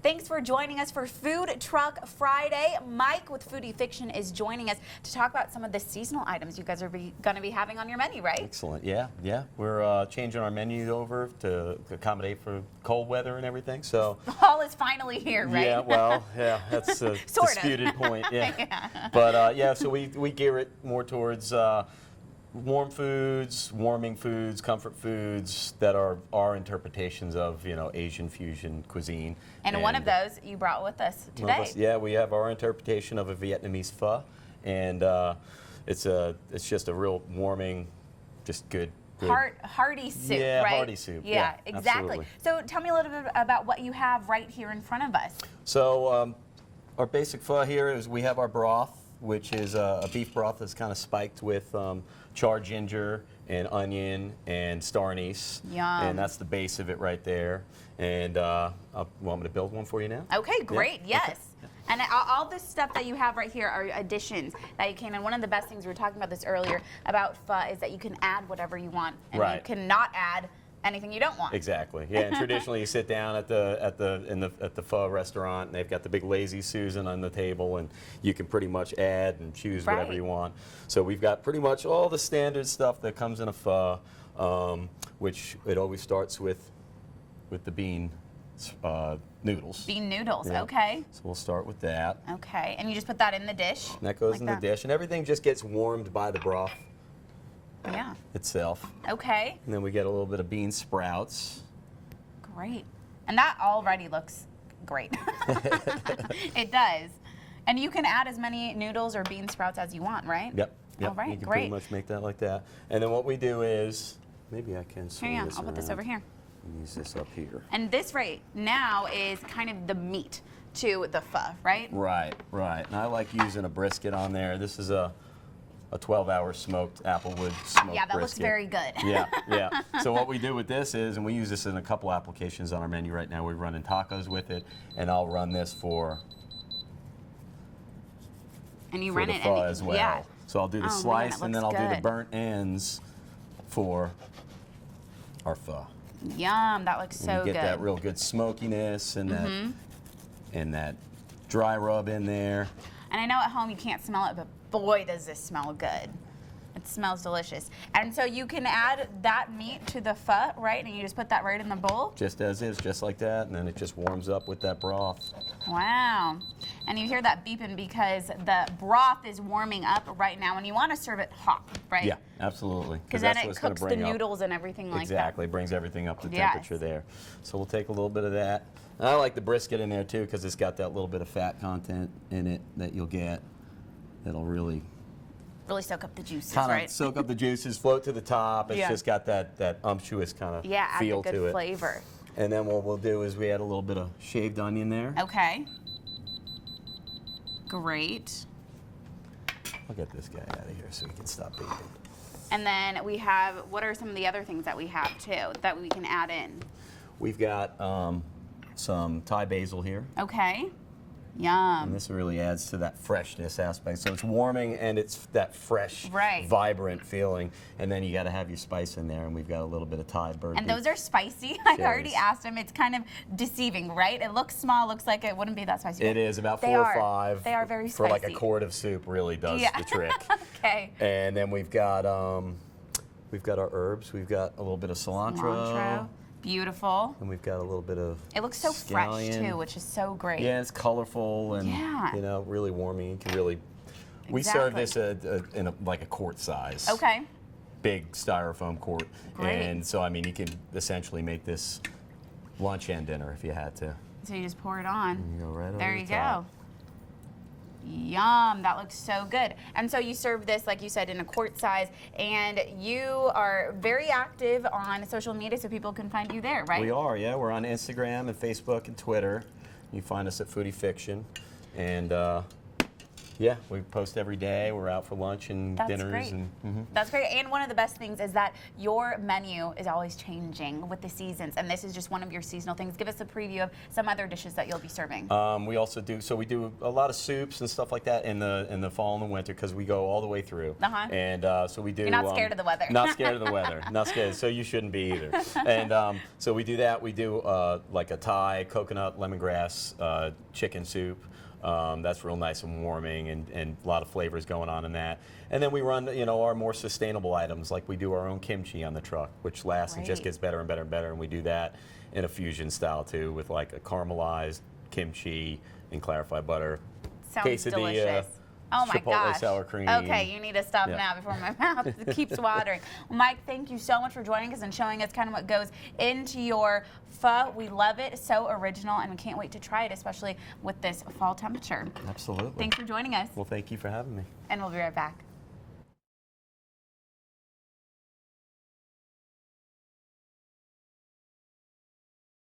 Thanks for joining us for Food Truck Friday. Mike with Foodie Fiction is joining us to talk about some of the seasonal items you guys are going to be having on your menu, right? Excellent. Yeah. We're changing our menu over to accommodate for cold weather and everything. So fall is finally here, right? Yeah. Well, yeah. That's a disputed point. Yeah. Yeah. But yeah. So we gear it more towards warm foods, warming foods, comfort foods that are our interpretations of, Asian fusion cuisine. And one of those you brought with us today. Yeah, we have our interpretation of a Vietnamese pho, and it's just a real warming, just good. Hearty soup, yeah, right? Hearty soup. Yeah, exactly. Absolutely. So tell me a little bit about what you have right here in front of us. So our basic pho here is we have our broth, which is a beef broth that's kind of spiked with charred ginger and onion and star anise. Yum. And that's the base of it right there. And want me to build one for you now? Okay, great. Yeah? Yes. Okay. And all this stuff that you have right here are additions that you can. And one of the best things, we were talking about this earlier about pho, is that you can add whatever you want, and right. you cannot add anything you don't want. Exactly. Yeah. And traditionally, you sit down at the pho restaurant, and they've got the big lazy Susan on the table, and you can pretty much add and choose whatever you want. So we've got pretty much all the standard stuff that comes in a pho, which it always starts with the bean noodles. Bean noodles. Yeah. Okay. So we'll start with that. Okay. And you just put that in the dish. And that goes like in the dish, and everything just gets warmed by the broth. Yeah. Itself. Okay. And then we get a little bit of bean sprouts. Great. And that already looks great. It does. And you can add as many noodles or bean sprouts as you want, right? Yep. All right, you can great. pretty much make that like that. And then what we do is, maybe I can swing Here, this I'll put this around over here. and use this up here. And this right now is kind of the meat to the pho, right? Right. And I like using a brisket on there. This is a 12-hour smoked applewood smoked Yeah, that brisket. looks very good. Yeah. So what we do with this is, and we use this in a couple applications on our menu right now, we're running tacos with it, and I'll run this for And you the run it pho and as well. Yeah. So I'll do the Oh, man, slice, that and then looks I'll do the good. burnt ends for our pho. Yum, that looks so And you get good. that real good smokiness and that dry rub in there. And I know at home you can't smell it, but boy, does this smell good. It smells delicious. And so you can add that meat to the pho, right? And you just put that right in the bowl? Just as is, just like that, and then it just warms up with that broth. Wow. And you hear that beeping because the broth is warming up right now, and you want to serve it hot, right? Yeah, absolutely. Because then that's it what's gonna cooks the bring up- noodles and everything like Exactly, brings everything up to Yes. temperature there. So we'll take a little bit of that. And I like the brisket in there too because it's got that little bit of fat content in it that you'll get. That'll really that. Really soak up the juices, kind right? of soak up the juices, float to the top. It's Yeah. just got that umptuous kind of Yeah, add feel the to good it. flavor. And then what we'll do is we add a little bit of shaved onion there. Okay. Great. I'll get this guy out of here so he can stop beeping. And then we have, what are some of the other things that we have too that we can add in? We've got some Thai basil here. Okay. And Yum. this really adds to that freshness aspect. So it's warming and it's that fresh, Right. vibrant feeling. And then you got to have your spice in there, and we've got a little bit of Thai bird. And those are spicy. I already Chilies. asked him. It's kind of deceiving, right? It looks small, looks like it wouldn't be that spicy. It is about They 4 are. or 5. They are very For like a spicy. quart of soup, really does Yeah. the trick. Okay. And then we've got our herbs. We've got a little bit of Cilantro. Beautiful. and we've got a little bit of It looks so fresh scallion. too, which is so great. Yeah, it's colorful and Yeah. really warming. You can really. We serve this in like a quart size. Okay. Big styrofoam quart. Great. And so I mean you can essentially make this lunch and dinner if you had to. So you just pour it on. You go right over There the you top. go. Yum, that looks so good. And so you serve this, like you said, in a quart size, and you are very active on social media so people can find you there, right? We are, yeah. We're on Instagram and Facebook and Twitter. You find us at Foodie Fiction. And Yeah, we post every day. We're out for lunch and That's dinners. great. And, That's great. And one of the best things is that your menu is always changing with the seasons, and this is just one of your seasonal things. Give us a preview of some other dishes that you'll be serving. We also do, so we do a lot of soups and stuff like that in the fall and the winter because we go all the way through. And so we do. You're not scared of the weather. Not scared of the weather. Not scared. So you shouldn't be either. And so we do that. We do like a Thai coconut lemongrass chicken soup. That's real nice and warming, and a lot of flavors going on in that. And then we run, our more sustainable items, like we do our own kimchi on the truck, which lasts and just gets better and better and better. And we do that in a fusion style too, with like a caramelized kimchi and clarified butter. Sounds quesadilla, delicious. Oh my chipotle gosh. sour cream. Okay, you need to stop now before my mouth keeps watering. Well, Mike, thank you so much for joining us and showing us kind of what goes into your pho. We love it. So original, and we can't wait to try it, especially with this fall temperature. Absolutely. Thanks for joining us. Well, thank you for having me. And we'll be right back.